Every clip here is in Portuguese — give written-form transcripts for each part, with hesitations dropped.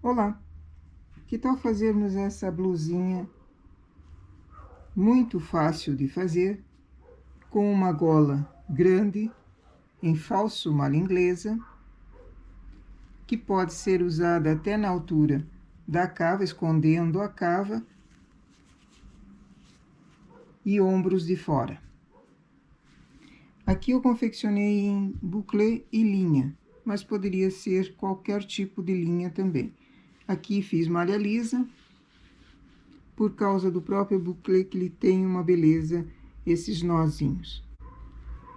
Olá, que tal fazermos essa blusinha muito fácil de fazer, com uma gola grande, em falso malha inglesa, que pode ser usada até na altura da cava, escondendo a cava e ombros de fora. Aqui eu confeccionei em buclé e linha, mas poderia ser qualquer tipo de linha também. Aqui fiz malha lisa, por causa do próprio buclé, que ele tem uma beleza, esses nozinhos.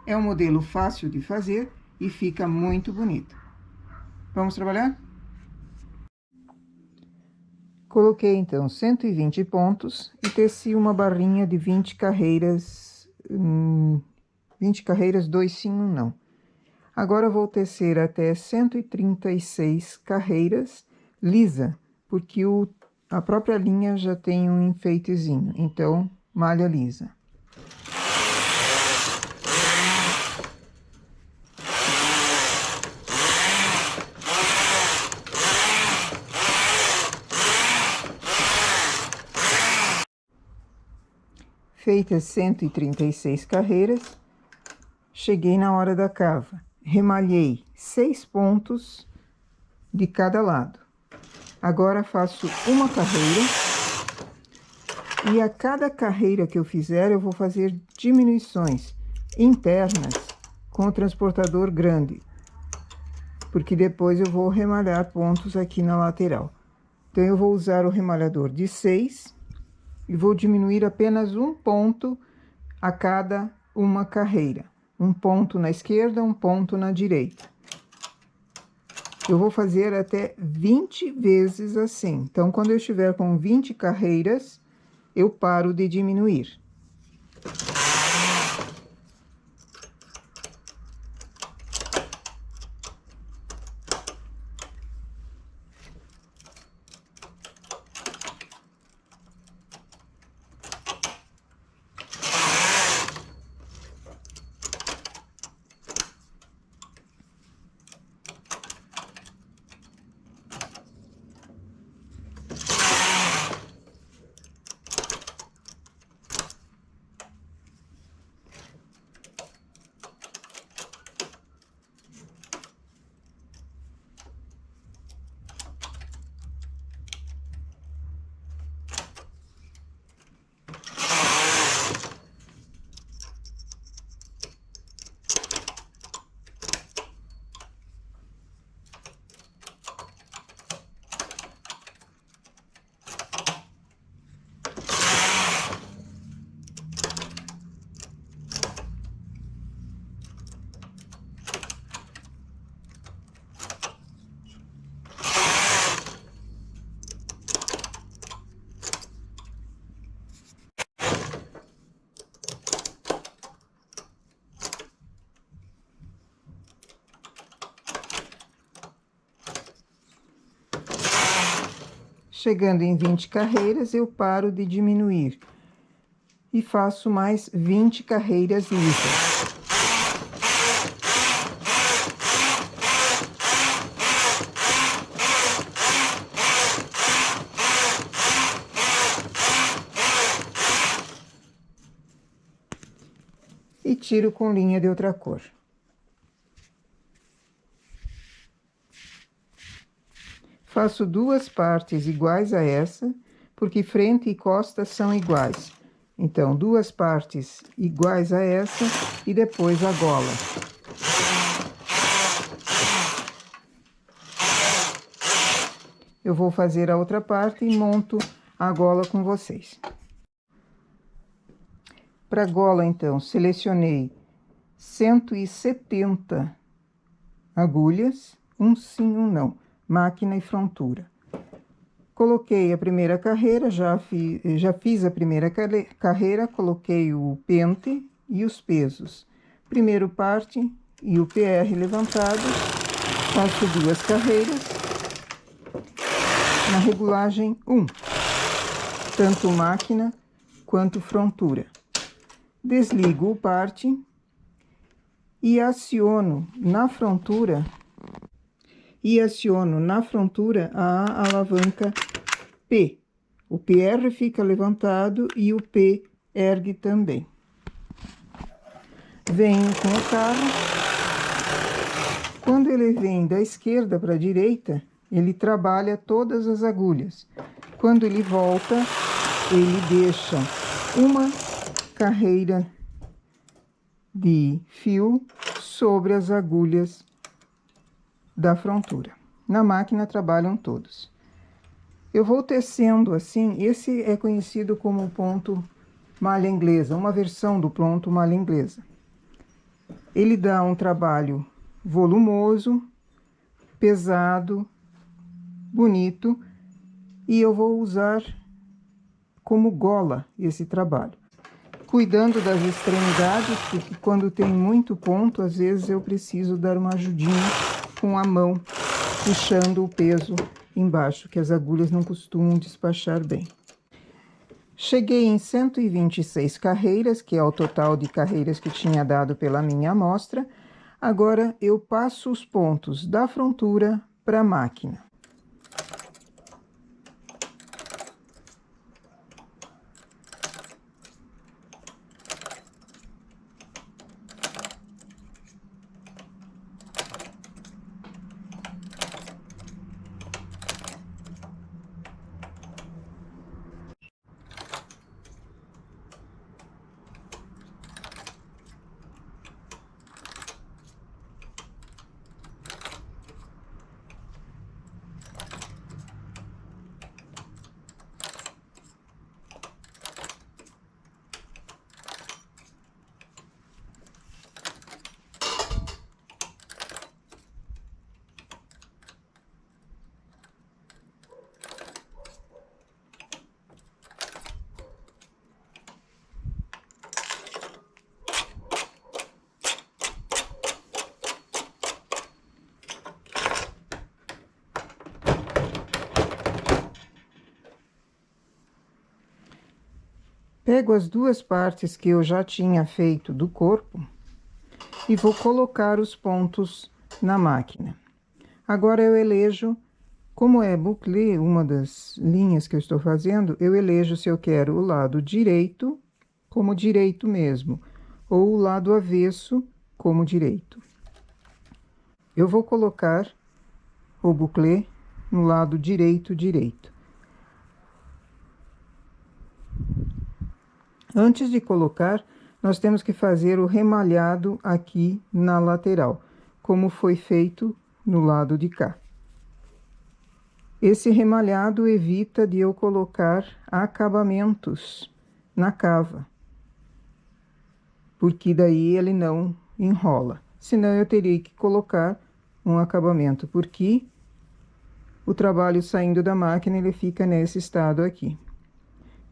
É um modelo fácil de fazer e fica muito bonito. Vamos trabalhar? Coloquei então 120 pontos e teci uma barrinha de 20 carreiras, 20 carreiras, 2 sim, 1 não. Agora vou tecer até 136 carreiras lisa, porque a própria linha já tem um enfeitezinho, então malha lisa. Feitas 136 carreiras, cheguei na hora da cava. Remalhei 6 pontos de cada lado. Agora faço uma carreira. E a cada carreira que eu fizer, eu vou fazer diminuições internas com o transportador grande. Porque depois eu vou remalhar pontos aqui na lateral. Então, eu vou usar o remalhador de 6 e vou diminuir apenas um ponto a cada uma carreira. Um ponto na esquerda, um ponto na direita. Eu vou fazer até 20 vezes assim. Então, quando eu estiver com 20 carreiras, eu paro de diminuir. Chegando em 20 carreiras, eu paro de diminuir e faço mais 20 carreiras lisas. E tiro com linha de outra cor. Faço duas partes iguais a essa, porque frente e costa são iguais. Então, duas partes iguais a essa e depois a gola. Eu vou fazer a outra parte e monto a gola com vocês. Para a gola, então, selecionei 170 agulhas, um sim, um não. Máquina e frontura. Coloquei a primeira carreira, já fiz a primeira carreira, coloquei o pente e os pesos. Primeiro parte e o PR levantado, faço duas carreiras, na regulagem 1, tanto máquina quanto frontura. Desligo o parte e aciono na frontura e aciono na frontura a alavanca P. O PR fica levantado e o P ergue também. Venho com o carro. Quando ele vem da esquerda para a direita, ele trabalha todas as agulhas. Quando ele volta, ele deixa uma carreira de fio sobre as agulhas da frontura. Na máquina trabalham todos. Eu vou tecendo assim, esse é conhecido como ponto malha inglesa, uma versão do ponto malha inglesa. Ele dá um trabalho volumoso, pesado, bonito, e eu vou usar como gola esse trabalho. Cuidando das extremidades, porque quando tem muito ponto, às vezes eu preciso dar uma ajudinha com a mão, puxando o peso embaixo, que as agulhas não costumam despachar bem. Cheguei em 126 carreiras, que é o total de carreiras que tinha dado pela minha amostra. Agora eu passo os pontos da frontura para a máquina. Pego as duas partes que eu já tinha feito do corpo e vou colocar os pontos na máquina. Agora eu elejo, como é bouclé, uma das linhas que eu estou fazendo, eu elejo se eu quero o lado direito, como direito mesmo, ou o lado avesso, como direito. Eu vou colocar o bouclé no lado direito. Antes de colocar, nós temos que fazer o remalhado aqui na lateral, como foi feito no lado de cá. Esse remalhado evita de eu colocar acabamentos na cava, porque daí ele não enrola. Senão eu teria que colocar um acabamento, porque o trabalho saindo da máquina ele fica nesse estado aqui.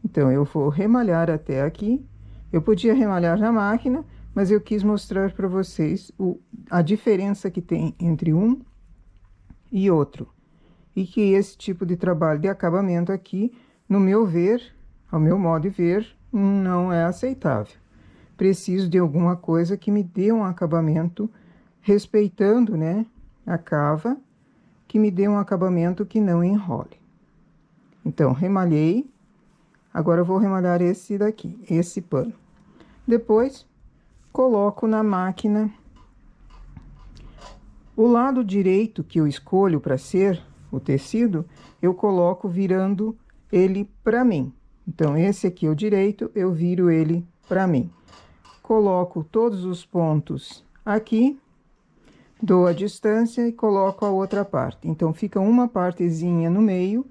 Então, eu vou remalhar até aqui. Eu podia remalhar na máquina, mas eu quis mostrar para vocês a diferença que tem entre um e outro. E que esse tipo de trabalho de acabamento aqui, no meu ver, ao meu modo de ver, não é aceitável. Preciso de alguma coisa que me dê um acabamento, respeitando, né, a cava, que me dê um acabamento que não enrole. Então, remalhei. Agora, eu vou remalhar esse daqui, esse pano. Depois, coloco na máquina o lado direito que eu escolho para ser o tecido, eu coloco virando ele para mim. Então, esse aqui é o direito, eu viro ele para mim. Coloco todos os pontos aqui, dou a distância e coloco a outra parte. Então, fica uma partezinha no meio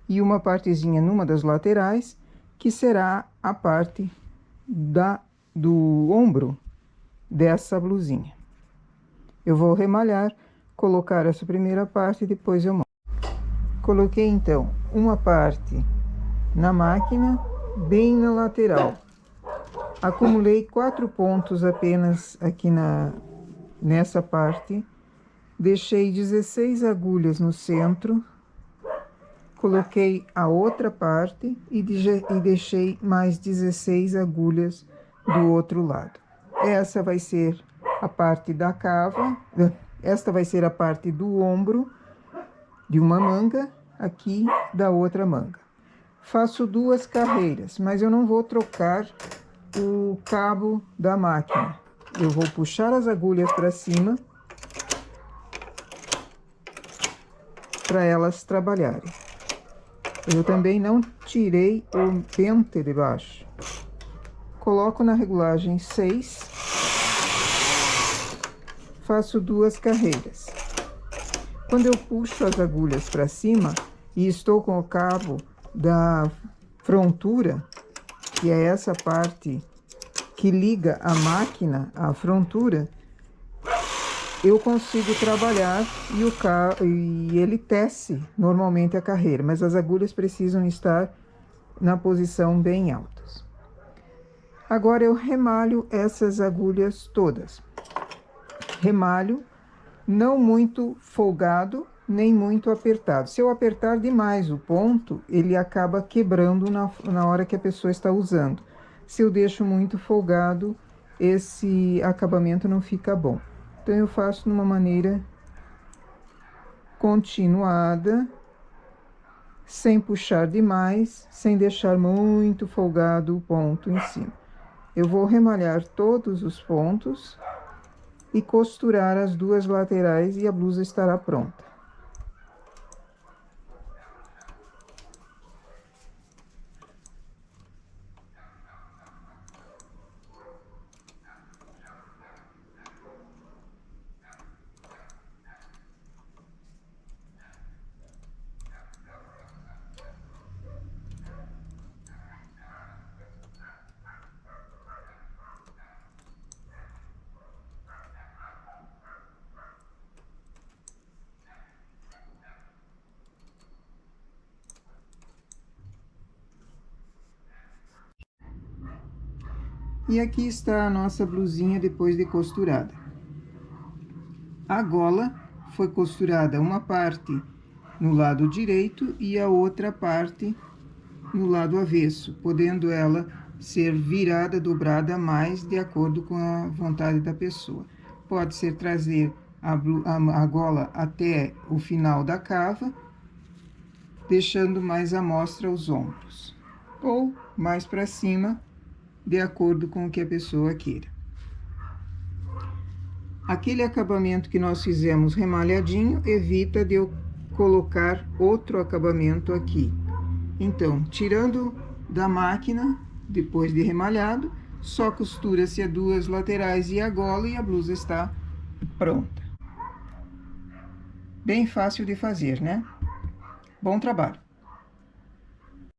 e uma partezinha numa das laterais, que será a parte do ombro dessa blusinha. Eu vou remalhar, colocar essa primeira parte e depois eu mostro. Coloquei, então, uma parte na máquina, bem na lateral. Acumulei 4 pontos apenas aqui nessa parte. Deixei 16 agulhas no centro. Coloquei a outra parte e deixei mais 16 agulhas do outro lado. Essa vai ser a parte da cava, esta vai ser a parte do ombro de uma manga, aqui da outra manga. Faço 2 carreiras, mas eu não vou trocar o cabo da máquina. Eu vou puxar as agulhas para cima para elas trabalharem. Eu também não tirei o pente de baixo. Coloco na regulagem 6, faço 2 carreiras. Quando eu puxo as agulhas para cima e estou com o cabo da frontura, que é essa parte que liga a máquina à frontura, eu consigo trabalhar e ele tece normalmente a carreira, mas as agulhas precisam estar na posição bem altas. Agora eu remalho essas agulhas todas. Remalho não muito folgado, nem muito apertado. Se eu apertar demais o ponto, ele acaba quebrando na hora que a pessoa está usando. Se eu deixo muito folgado, esse acabamento não fica bom. Então, eu faço de uma maneira continuada, sem puxar demais, sem deixar muito folgado o ponto em cima. Eu vou remalhar todos os pontos e costurar as 2 laterais e a blusa estará pronta. E aqui está a nossa blusinha depois de costurada. A gola foi costurada uma parte no lado direito e a outra parte no lado avesso, podendo ela ser virada, dobrada mais de acordo com a vontade da pessoa. Pode ser trazer a gola até o final da cava, deixando mais à mostra os ombros, ou mais para cima, de acordo com o que a pessoa queira. Aquele acabamento que nós fizemos remalhadinho, evita de eu colocar outro acabamento aqui. Então, tirando da máquina, depois de remalhado, só costura-se as 2 laterais e a gola e a blusa está pronta. Bem fácil de fazer, né? Bom trabalho!